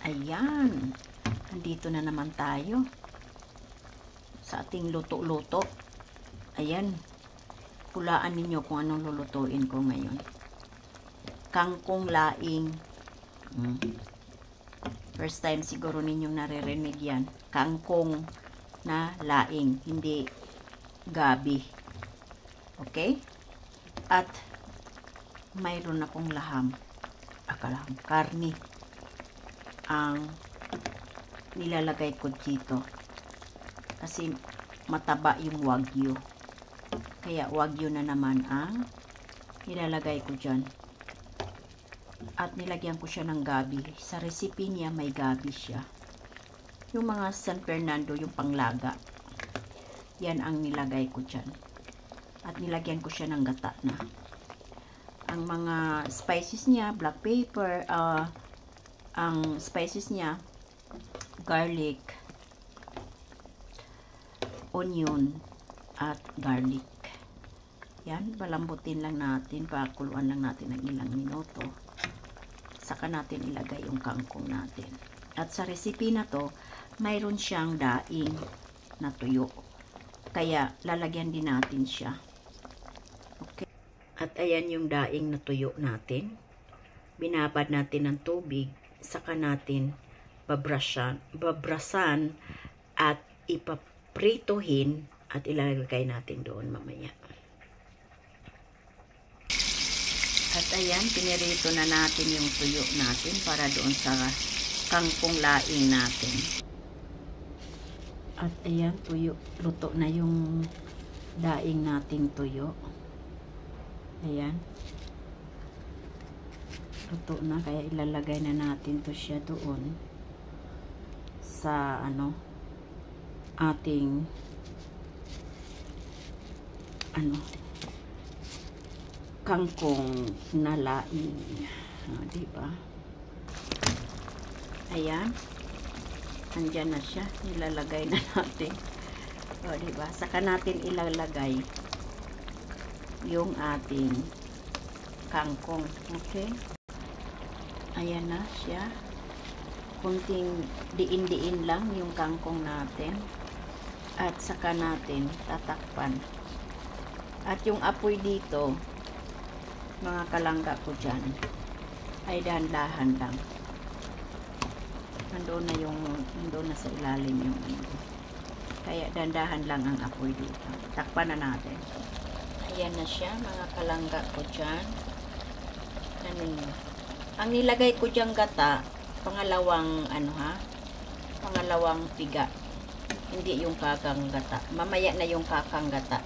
Ayan. Andito na naman tayo sa ating luto-luto. Ayan. Hulaan ninyo kung anong lulutuin ko ngayon. Kangkong laing. First time siguro ninyong naririnig yan. Kangkong na laing. Hindi gabi. Okay? At mayroon akong laham. Karni. Ang nilalagay ko dito. Kasi mataba yung wagyu. Kaya wagyu na naman ang nilalagay ko dyan. At nilagyan ko siya ng gabi. Sa recipe niya may gabi siya. Yung mga San Fernando, yung panglaga. Yan ang nilagay ko dyan. At nilagyan ko siya ng gata na. Ang mga spices niya, black pepper, ang spices niya, garlic, onion, at garlic. Yan, palambutin lang natin, pakuluan lang natin ng ilang minuto. Saka natin ilagay yung kangkong natin. At sa recipe na to, mayroon siyang daing na tuyo. Kaya, lalagyan din natin siya. Okay. At ayan yung daing na tuyo natin. Binabad natin ng tubig. Saka natin babrasan at ipapritohin at ilalagay natin doon mamaya. At ayan, pinirito na natin yung tuyo natin para doon sa kangkong laing natin. At ayan, tuyo. Luto na yung daing nating tuyo. Ayan. Luto na, kaya ilalagay na natin to siya doon sa ating kangkong na laing. Diba? Ayan. Andyan na siya. Ilalagay na natin. Diba? Saka natin ilalagay yung ating kangkong. Okay? Ayan na siya. Kunting diin-diin lang yung kangkong natin. At saka natin tatakpan. At yung apoy dito, mga kalangga ko dyan, ay dahan-dahan lang. Nandoon na sa ilalim yung Kaya dahan-dahan lang ang apoy dito. Takpan na natin. Ayan na siya, mga kalangga ko dyan. Ang nilagay ko diyang gata, pangalawang pangalawang piga. Hindi yung kakang gata. Mamaya na yung kakang gata.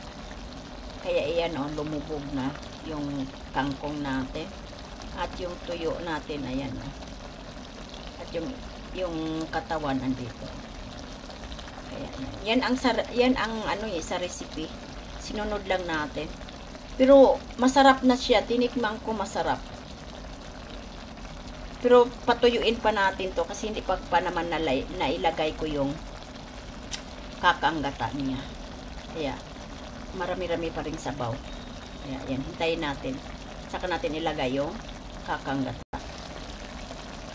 Kaya iyan lumubog na yung kangkong natin. At yung tuyo natin, ayan At yung katawan andito. Kaya yan ang sa recipe. Sinunod lang natin. Pero masarap na siya. Tinikman ko masarap. Pero patuyuin pa natin to kasi hindi pa naman nailagay ko yung kakanggata niya. Kaya marami-rami pa rin sabaw. Kaya yan, hintayin natin. Saka natin ilagay yung kakanggata.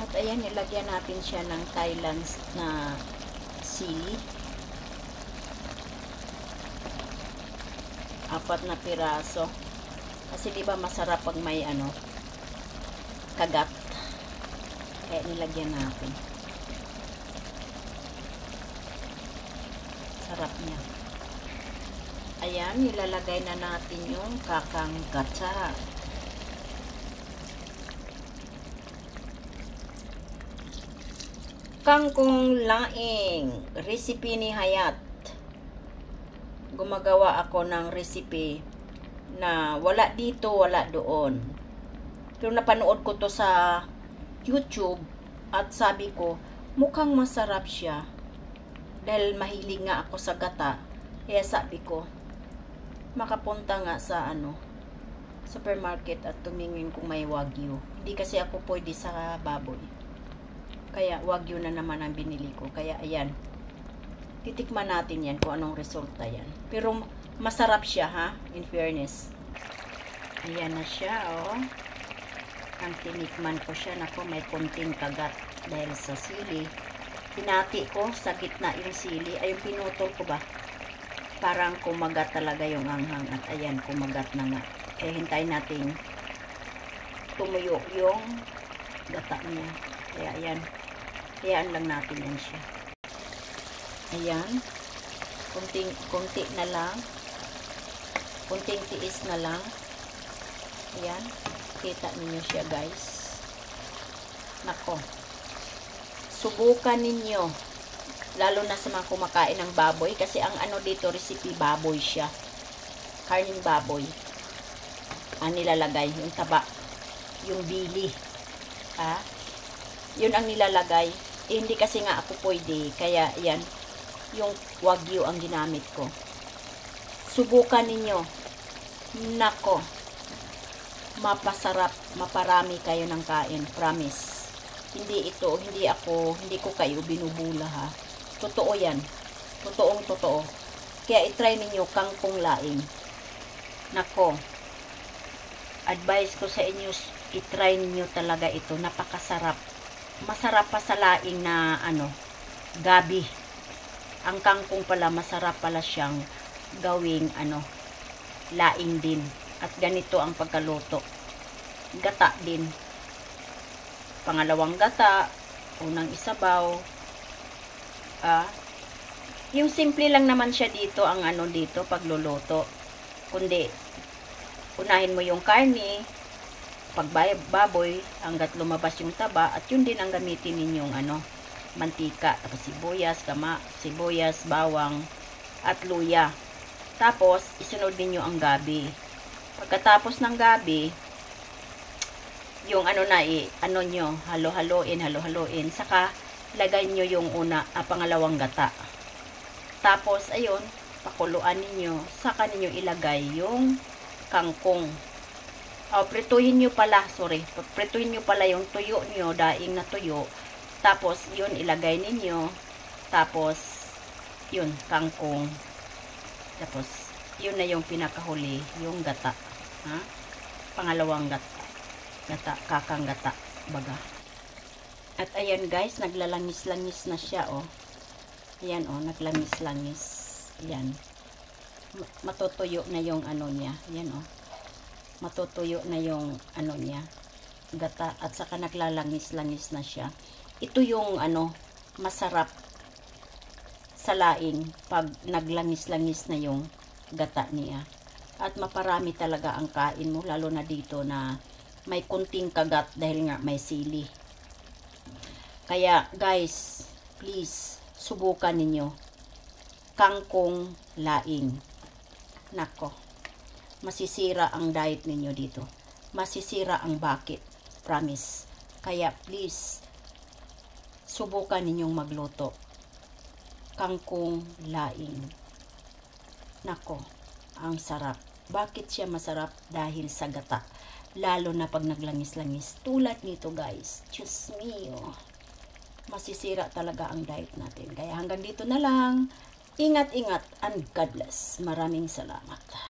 At ayan, ilagyan natin siya ng Thailand na sili. 4 na piraso. Kasi diba masarap pag may kagat. Kaya nilagyan natin. Sarap niya. Ayan, ilalagay na natin yung kakanggata. Kangkong laing. Recipe ni Hayat. Gumagawa ako ng recipe na wala dito, wala doon. Pero napanood ko to sa YouTube at sabi ko, mukhang masarap siya. Dahil mahilig nga ako sa gata. Kaya sabi ko, makapunta nga sa supermarket at tumingin kung may wagyu. Hindi kasi ako pwede sa baboy. Kaya wagyu na naman ang binili ko. Kaya ayan. Titikman natin yan kung anong resulta yan. Pero masarap siya in fairness. Ayan na siya Ang tinikman ko siya. Nako, may konting kagat. dahil sa sili. Pinati ko sa gitna yung sili. Ayun, pinutol ko ba? Parang kumagat talaga yung anghang. At ayan, kumagat na nga. Kaya hintayin natin tumuyo yung gata niya. Kaya ayan. Hayaan lang natin yan siya. Ayan. Kunti na lang. Kunting tiis na lang. Ayan. Kita ninyo siya, guys. Nako. Subukan ninyo. Lalo na sa mga kumakain ng baboy. Kasi ang ano dito, recipe baboy siya. Karning baboy. Ang nilalagay. Yung taba. Yung bili. Yun ang nilalagay. Hindi kasi nga ako pwede. Kaya, yan. Yung wagyu ang ginamit ko. Subukan ninyo. Nako. Mapasarap. Maparami kayo ng kain. Promise. Hindi ko kayo binubula, ha. Totoo yan. Totoong totoo. Kaya itry ninyo kangkong laing. Nako. Advice ko sa inyo, itry ninyo talaga ito. Napakasarap. Masarap pa sa laing na gabi. Ang kangkong pala, masarap pala siyang gawing laing din. At ganito ang pagkaluto. Gata din. Pangalawang gata, unang isabaw. Yung simple lang naman siya dito, ang dito pagluluto. Kundi unahin mo yung karne, pagbaboy hanggat lumabas yung taba, at yun din ang gamitin ninyong mantika, tapos sibuyas, bawang at luya. Tapos isunod niyo ang gabi. Pagkatapos ng gabi, yung halo-haloin, saka lagay nyo yung pangalawang gata. Tapos ayun, pakuluan ninyo, saka ninyo ilagay yung kangkong. Prituhin nyo pala yung tuyo nyo, daing na tuyo. Tapos yun ilagay ninyo, tapos yun kangkong. Tapos yun na yung pinakahuli, yung gata. Pangalawang gata, kakang gata baga. At ayan guys, naglalangis-langis na siya, ayan, naglangis-langis. Ayan, matutuyo na yung niya. Ayan, matutuyo na yung niya, gata, at saka naglalangis-langis na siya. Ito yung masarap sa laing pag naglangis-langis na yung gata niya. At maparami talaga ang kain mo, lalo na dito na may kunting kagat dahil nga may sili. Kaya guys, please subukan ninyo kangkong laing. Nako, masisira ang diet ninyo dito. Masisira ang bakit. Promise. Kaya please subukan ninyong magluto kangkong laing. Nako, ang sarap. Bakit siya masarap? Dahil sa gata. Lalo na pag naglangis-langis. Tulad nito guys. Diyos mio. Masisira talaga ang diet natin. Kaya hanggang dito na lang. Ingat-ingat and God bless. Maraming salamat.